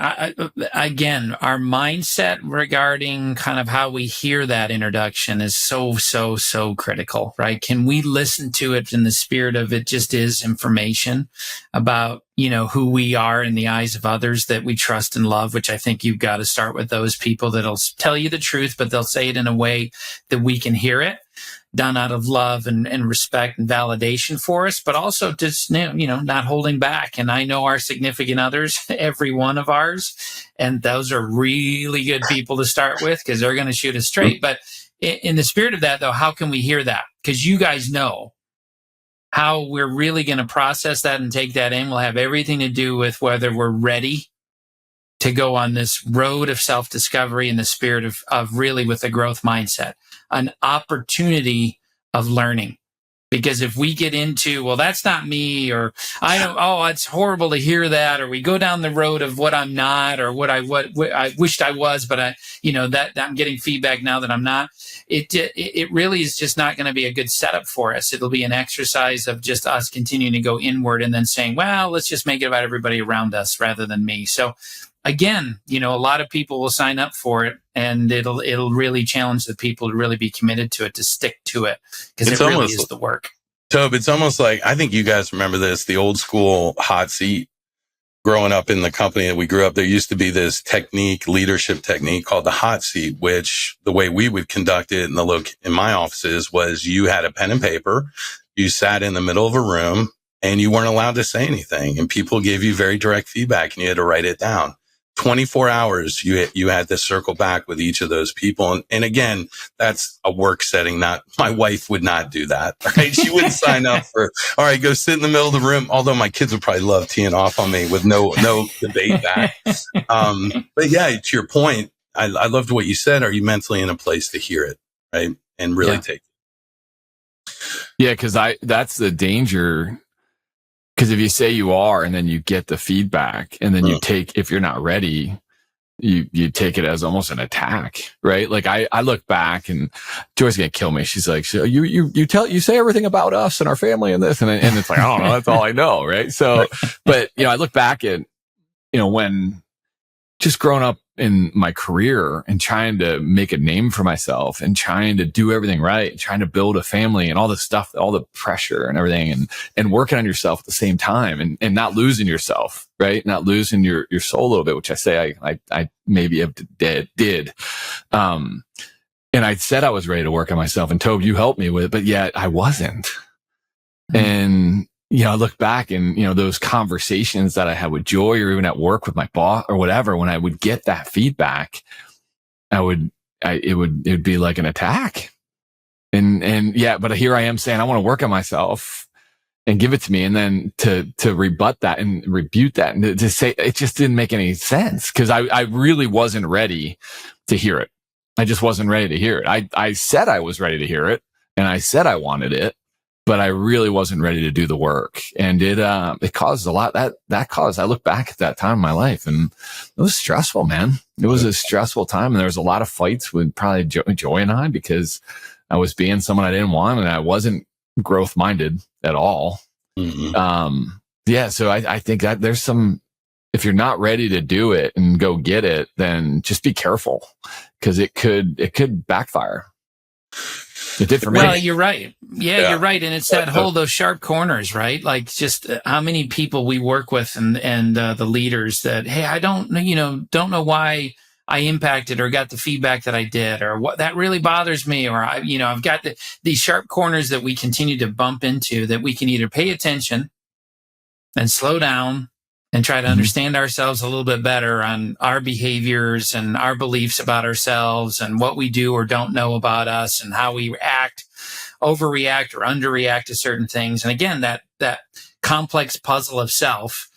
Again, our mindset regarding kind of how we hear that introduction is so critical, right? Can we listen to it in the spirit of it just is information about, who we are in the eyes of others that we trust and love, which I think you've got to start with those people that'll tell you the truth, but they'll say it in a way that we can hear it, done out of love and respect and validation for us, but also just, not holding back. And I know our significant others, every one of ours, and those are really good people to start with because they're going to shoot us straight. But in the spirit of that, though, how can we hear that? Because you guys know how we're really going to process that and take that in will have everything to do with whether we're ready to go on this road of self-discovery in the spirit of really with a growth mindset, an opportunity of learning. Because if we get into, well, that's not me, or it's horrible to hear that, or we go down the road of what I'm not, or what I wished I was, but that I'm getting feedback now that I'm not. It really is just not going to be a good setup for us. It'll be an exercise of just us continuing to go inward and then saying, well, let's just make it about everybody around us rather than me. So again, a lot of people will sign up for it, and it'll really challenge the people to really be committed to it, to stick to it, because it really is the work. Toby, it's almost like, I think you guys remember this, the old school hot seat. Growing up in the company that we grew up, there used to be this leadership technique called the hot seat, which the way we would conduct it in my offices was you had a pen and paper, you sat in the middle of a room, and you weren't allowed to say anything. And people gave you very direct feedback, and you had to write it down. 24 hours, you had to circle back with each of those people. And again, that's a work setting. My wife would not do that, right? She wouldn't sign up for, all right, go sit in the middle of the room. Although my kids would probably love teeing off on me with no debate back. But yeah, to your point, I loved what you said. Are you mentally in a place to hear it, right? And really take it. Yeah, because that's the danger. Because if you say you are, and then you get the feedback, and then you take, if you're not ready, you take it as almost an attack, right? Like I look back, and Joy's gonna kill me. She's like, so you say everything about us and our family and this, and it's like, I don't know, that's all I know, right? So, but I look back at, when just growing up in my career and trying to make a name for myself and trying to do everything right, trying to build a family and all this stuff, all the pressure and everything, and working on yourself at the same time, and not losing yourself, right? Not losing your soul a little bit, which I say I maybe did. And I said I was ready to work on myself, and Toby, you helped me with it, but yet I wasn't. And I look back and, those conversations that I had with Joy, or even at work with my boss or whatever, when I would get that feedback, it would be like an attack. But here I am saying, I want to work on myself and give it to me. And then to rebut that and rebuke that and to say, it just didn't make any sense, because I really wasn't ready to hear it. I just wasn't ready to hear it. I said I was ready to hear it, and I said I wanted it, but I really wasn't ready to do the work. And it caused a lot. That caused, I look back at that time in my life, and it was stressful, man. It was a stressful time. And there was a lot of fights with probably Joy and I, because I was being someone I didn't want, and I wasn't growth minded at all. Mm-hmm. So I think that there's if you're not ready to do it and go get it, then just be careful, because it could backfire. It did for me. Well, you're right. Yeah, you're right. And it's those sharp corners, right? Like, just how many people we work with and the leaders that, hey, I don't know why I impacted or got the feedback that I did, or what that really bothers me. Or I've got these sharp corners that we continue to bump into, that we can either pay attention and slow down and try to understand ourselves a little bit better on our behaviors and our beliefs about ourselves and what we do or don't know about us and how we act, overreact or underreact to certain things. And again, that complex puzzle of self.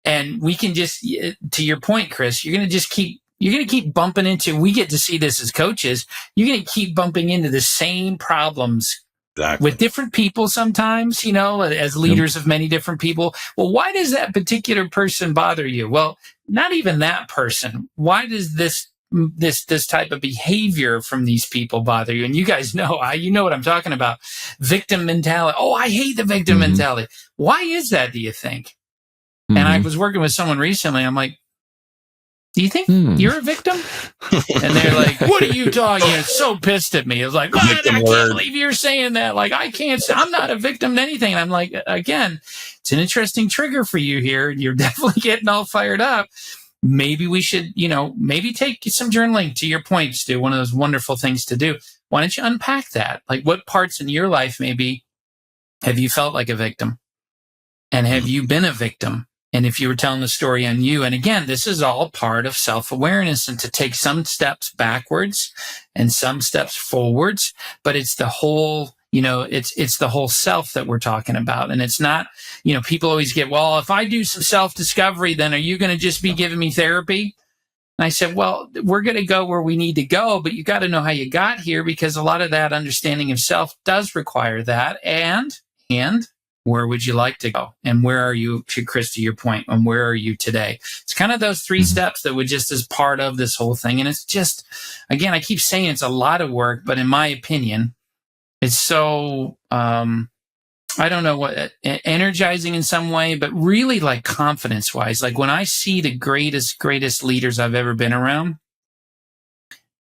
And we can just, to your point, Chris, you're going to keep bumping into, we get to see this as coaches, you're going to keep bumping into the same problems. Exactly. With different people sometimes, as leaders of many different people. Well, why does that particular person bother you? Well, not even that person. Why does this type of behavior from these people bother you? And you guys know, you know what I'm talking about. Victim mentality. Oh, I hate the victim mentality. Why is that, do you think? And I was working with someone recently. I'm like, do you think you're a victim? And they're like, what are you talking? You're so pissed at me. It's like, I can't believe you're saying that. Like, I'm not a victim to anything. And I'm like, again, it's an interesting trigger for you here. You're definitely getting all fired up. Maybe we should, maybe take some journaling. To your point, Stu, one of those wonderful things to do. Why don't you unpack that? Like, what parts in your life maybe have you felt like a victim? And have you been a victim? And if you were telling the story on you, and again, this is all part of self-awareness, and to take some steps backwards and some steps forwards, but it's the whole, it's the whole self that we're talking about. And it's not, people always get, well, if I do some self-discovery, then are you going to just be giving me therapy? And I said, well, we're going to go where we need to go, but you got to know how you got here, because a lot of that understanding of self does require that. And where would you like to go? And where are you, Chris, to your point, and where are you today? It's kind of those 3 steps that would just as part of this whole thing. And it's just, again, I keep saying it's a lot of work, but in my opinion, it's so, I don't know what, energizing in some way, but really like confidence wise. Like when I see the greatest leaders I've ever been around,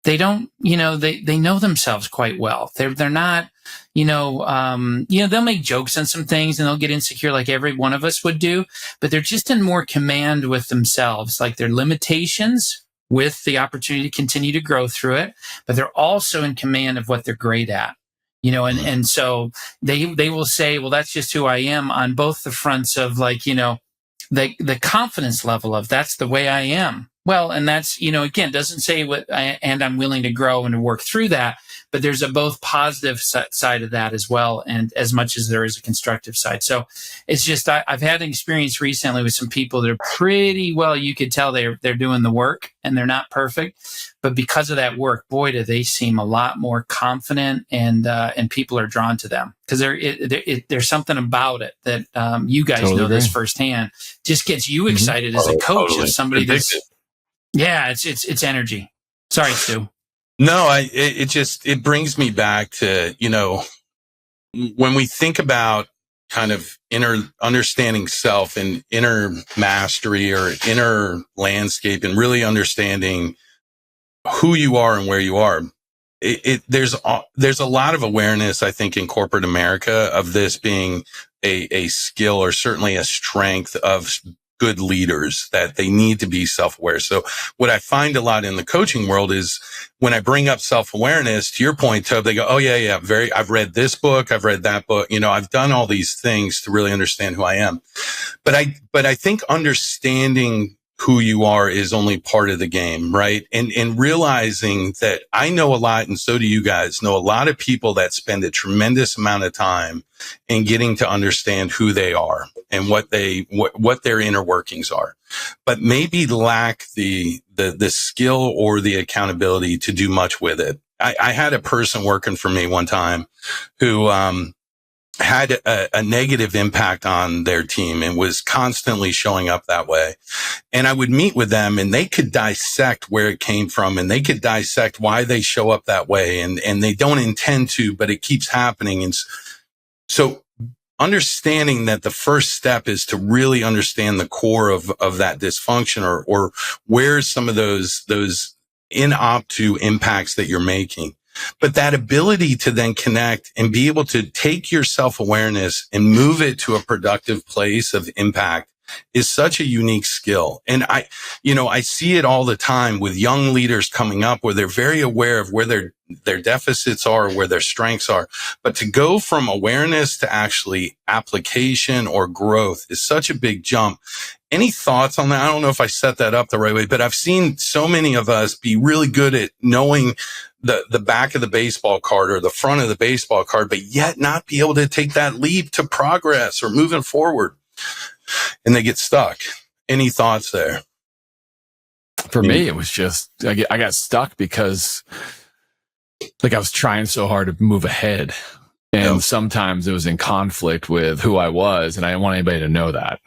they don't, they know themselves quite well. They're not, they'll make jokes on some things and they'll get insecure like every one of us would do, but they're just in more command with themselves, like their limitations with the opportunity to continue to grow through it, but they're also in command of what they're great at, and so they will say, well, that's just who I am, on both the fronts of like, the confidence level of that's the way I am. Well, and that's, again, doesn't say and I'm willing to grow and to work through that, but there's a both positive side of that as well, and as much as there is a constructive side. So it's just, I've had an experience recently with some people that are pretty well, you could tell they're doing the work and they're not perfect, but because of that work, boy, do they seem a lot more confident, and people are drawn to them because there's something about it that you guys know this firsthand, just gets you excited as a coach of somebody that's, yeah, it's energy. Sorry, Stu. No, it brings me back to, when we think about kind of inner understanding self and inner mastery or inner landscape and really understanding who you are and where you are. There's a lot of awareness, I think, in corporate America of this being a skill or certainly a strength of good leaders, that they need to be self-aware. So what I find a lot in the coaching world is when I bring up self-awareness, to your point, Toby, they go, oh yeah, I've read this book, I've read that book, I've done all these things to really understand who I am. But I think understanding who you are is only part of the game, right? And realizing that I know a lot, and so do you guys, know a lot of people that spend a tremendous amount of time in getting to understand who they are and what their inner workings are, but maybe lack the skill or the accountability to do much with it. I had a person working for me one time who, had a negative impact on their team and was constantly showing up that way. And I would meet with them and they could dissect where it came from, and they could dissect why they show up that way. And they don't intend to, but it keeps happening. And so understanding that the first step is to really understand the core of that dysfunction or where's some of those inopportune impacts that you're making. But that ability to then connect and be able to take your self-awareness and move it to a productive place of impact is such a unique skill. And I see it all the time with young leaders coming up where they're very aware of where their deficits are, where their strengths are. But to go from awareness to actually application or growth is such a big jump. Any thoughts on that? I don't know if I set that up the right way, but I've seen so many of us be really good at knowing the back of the baseball card or the front of the baseball card, but yet not be able to take that leap to progress or moving forward. And they get stuck. Any thoughts there? For me, it was just, I got stuck because I was trying so hard to move ahead. And sometimes it was in conflict with who I was. And I didn't want anybody to know that,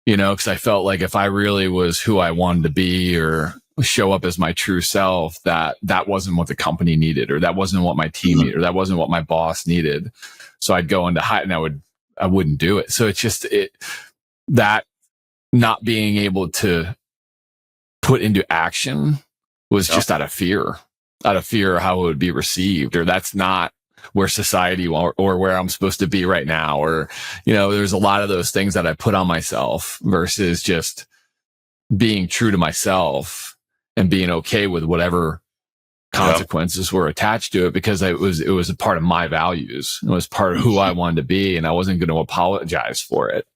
because I felt like if I really was who I wanted to be or show up as my true self, that wasn't what the company needed, or that wasn't what my team needed, or that wasn't what my boss needed. So I'd go into hide and I wouldn't do it. So it's just that not being able to put into action was just out of fear how it would be received, or that's not where society or where I'm supposed to be right now. Or, there's a lot of those things that I put on myself versus just being true to myself and being okay with whatever consequences were attached to it, because it was a part of my values. It was part of who I wanted to be, and I wasn't going to apologize for it.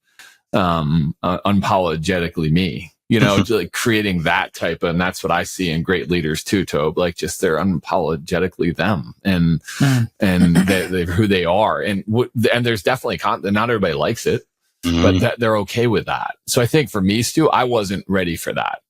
Unapologetically me, like creating that type of, and that's what I see in great leaders too, Toby, like just they're unapologetically them, and they're who they are. And there's definitely not everybody likes it, but they're okay with that. So I think for me, Stu, I wasn't ready for that.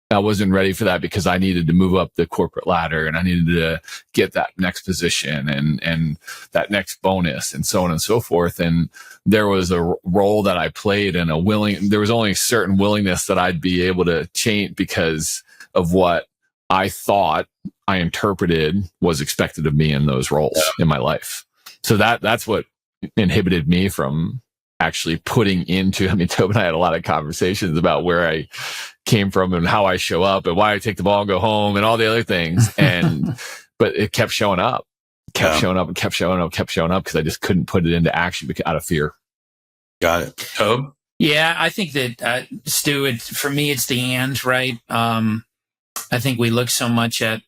I wasn't ready for that because I needed to move up the corporate ladder, and I needed to get that next position and that next bonus and so on and so forth. And there was a role that I played, and there was only a certain willingness that I'd be able to change because of what I thought I interpreted was expected of me in those roles in my life. So that's what inhibited me from actually putting into, Toby and I had a lot of conversations about where I came from and how I show up and why I take the ball and go home and all the other things. But it kept showing up, showing up because I just couldn't put it into action out of fear. Got it. Toby? Yeah, I think that, Stu, for me, it's the and, right? I think we look so much at,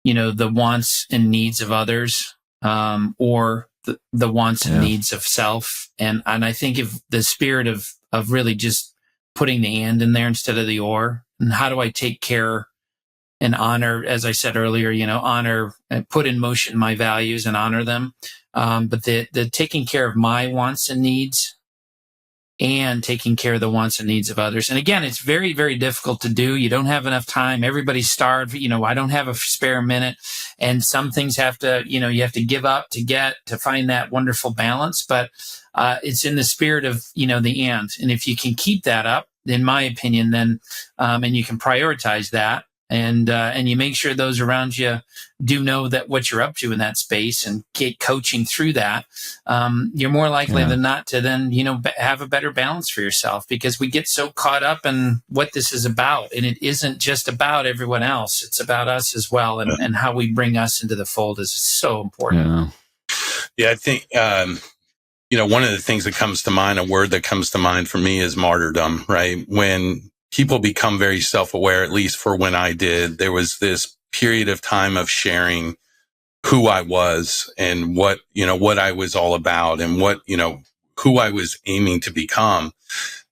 the wants and needs of others, or the wants and needs of self. And I think if the spirit of really just putting the and in there instead of the or, and how do I take care and honor, as I said earlier, honor and put in motion my values and honor them. But the taking care of my wants and needs and taking care of the wants and needs of others. And again, it's very, very difficult to do. You don't have enough time. Everybody's starved. I don't have a spare minute. And some things have to, you have to give up to find that wonderful balance. But it's in the spirit of, the and. And if you can keep that up, in my opinion, then, and you can prioritize that, and you make sure those around you do know that what you're up to in that space and get coaching through that, you're more likely than not to then, have a better balance for yourself, because we get so caught up in what this is about. And it isn't just about everyone else. It's about us as well. And how we bring us into the fold is so important. Yeah, I think, one of the things that comes to mind, a word that comes to mind for me is martyrdom, right? When people become very self-aware, at least for when I did, there was this period of time of sharing who I was and what I was all about and what, who I was aiming to become.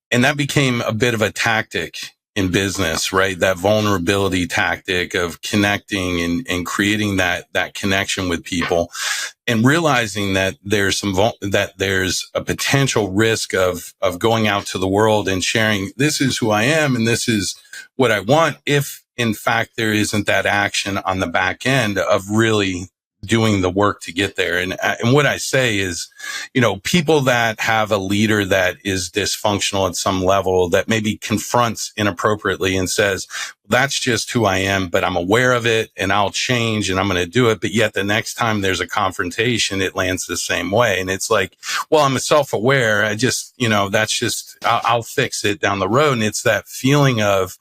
And that became a bit of a tactic in business, right? That vulnerability tactic of connecting and creating that connection with people, and realizing that there's a potential risk of going out to the world and sharing, this is who I am and this is what I want, if in fact there isn't that action on the back end of really doing the work to get there. And what I say is, people that have a leader that is dysfunctional at some level, that maybe confronts inappropriately and says, that's just who I am, but I'm aware of it and I'll change and I'm going to do it. But yet the next time there's a confrontation, it lands the same way. And it's like, well, I'm self-aware. I just, I'll fix it down the road. And it's that feeling of,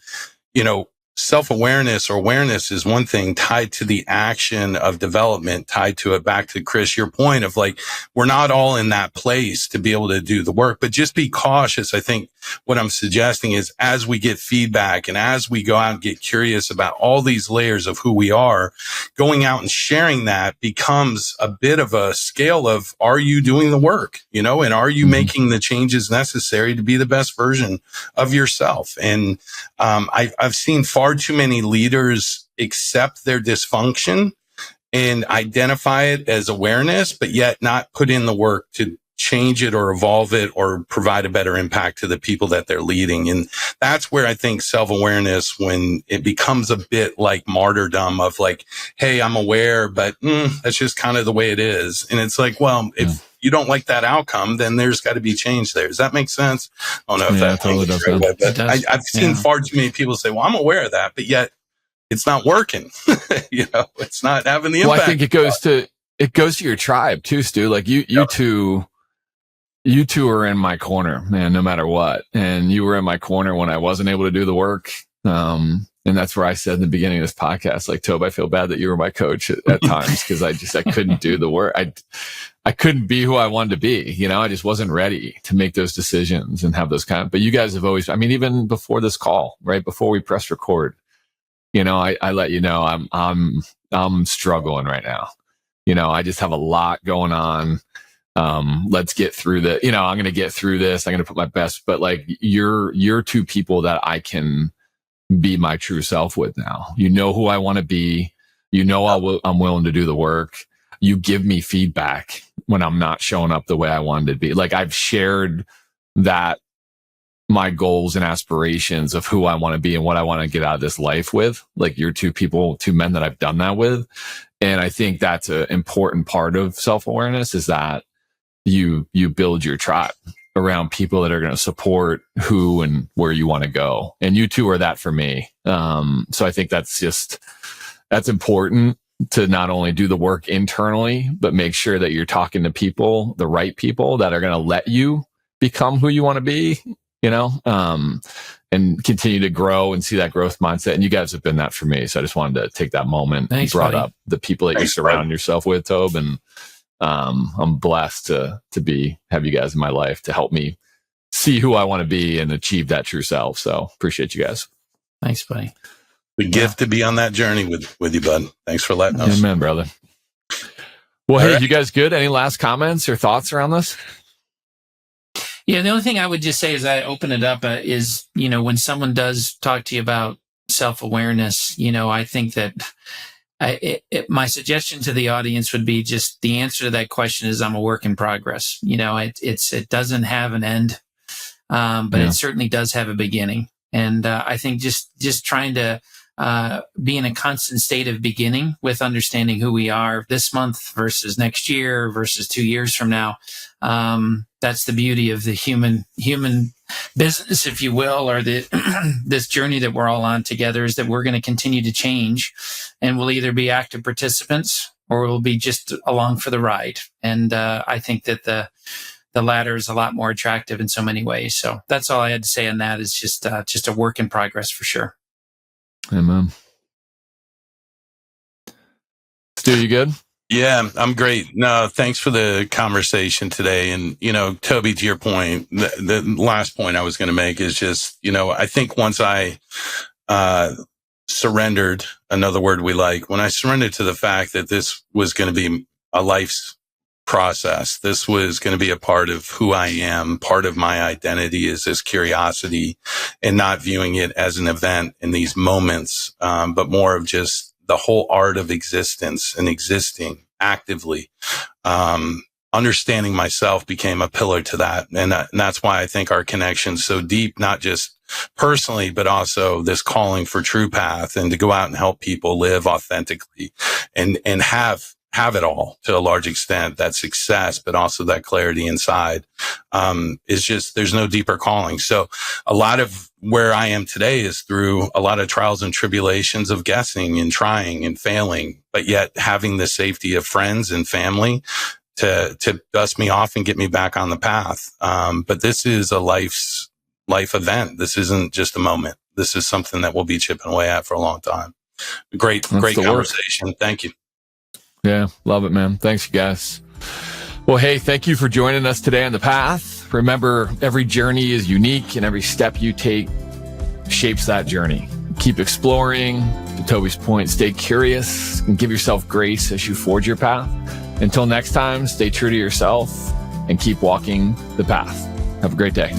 self-awareness or awareness is one thing, tied to the action of development, tied to it. Back to Chris, your point of like, we're not all in that place to be able to do the work, but just be cautious. I think what I'm suggesting is, as we get feedback and as we go out and get curious about all these layers of who we are, going out and sharing that becomes a bit of a scale of, are you doing the work, and are you making the changes necessary to be the best version of yourself? And I've seen far too many leaders accept their dysfunction and identify it as awareness, but yet not put in the work to change it or evolve it or provide a better impact to the people that they're leading. And that's where I think self-awareness, when it becomes a bit like martyrdom of like, hey, I'm aware, but that's just kind of the way it is. And it's like, well, if you don't like that outcome, then there's got to be change there. Does that make sense? I don't know if that totally does. Right, but I've seen far too many people say, well, I'm aware of that, but yet it's not working. It's not having the impact. Well, I think it goes to your tribe too, Stu. Like you two you two are in my corner, man, no matter what. And you were in my corner when I wasn't able to do the work. And that's where I said in the beginning of this podcast, like, Toby, I feel bad that you were my coach at times because I couldn't do the work. I couldn't be who I wanted to be. I just wasn't ready to make those decisions and have those but you guys have always, even before this call, right before we press record, I let you know I'm struggling right now. I just have a lot going on. Let's get through the, I'm going to get through this. I'm going to put my best, but like you're two people that I can be my true self with now. Who I want to be. I'm willing to do the work. You give me feedback when I'm not showing up the way I wanted to be. Like I've shared that my goals and aspirations of who I want to be and what I want to get out of this life with. Like you're two men that I've done that with. And I think that's an important part of self-awareness is that you build your tribe around people that are going to support who and where you want to go. And you two are that for me. So I think that's important to not only do the work internally, but make sure that you're talking to people, the right people that are going to let you become who you want to be, and continue to grow and see that growth mindset. And you guys have been that for me. So I just wanted to take that moment. Thanks, and brought buddy. up the people that you surround yourself with, Toby. And I'm blessed to have you guys in my life to help me see who I want to be and achieve that true self. So appreciate you guys. Thanks, buddy. The gift to be on that journey with you, bud. Thanks for letting us. Amen, brother. Well, hey, you guys good? Any last comments or thoughts around this? Yeah, the only thing I would just say as I open it up is, when someone does talk to you about self-awareness, I think that my suggestion to the audience would be just the answer to that question is I'm a work in progress. It doesn't have an end, but it certainly does have a beginning. And I think just trying to be in a constant state of beginning with understanding who we are this month versus next year versus 2 years from now. That's the beauty of the human business, if you will, or this journey that we're all on together is that we're going to continue to change, and we'll either be active participants or we'll be just along for the ride. And I think that the latter is a lot more attractive in so many ways. So that's all I had to say on that. Is just a work in progress for sure. Amen. Stu, you good? Yeah, I'm great. No, thanks for the conversation today. And, Toby, to your point, the last point I was going to make is just, I think once I surrendered, another word we like, when I surrendered to the fact that this was going to be a life's process, this was going to be a part of who I am, part of my identity is this curiosity, and not viewing it as an event in these moments, but more of just the whole art of existence and existing actively. Understanding myself became a pillar to that. And that's why I think our connection's so deep, not just personally, but also this calling for true path and to go out and help people live authentically and have it all to a large extent, that success, but also that clarity inside, is just, there's no deeper calling. So a lot of where I am today is through a lot of trials and tribulations of guessing and trying and failing, but yet having the safety of friends and family to dust me off and get me back on the path. But this is a life event. This isn't just a moment. This is something that we'll be chipping away at for a long time. Great conversation. Thank you. Yeah, love it, man. Thanks, you guys. Well, hey, thank you for joining us today on The Path. Remember, every journey is unique and every step you take shapes that journey. Keep exploring. To Toby's point, stay curious and give yourself grace as you forge your path. Until next time, stay true to yourself and keep walking the path. Have a great day.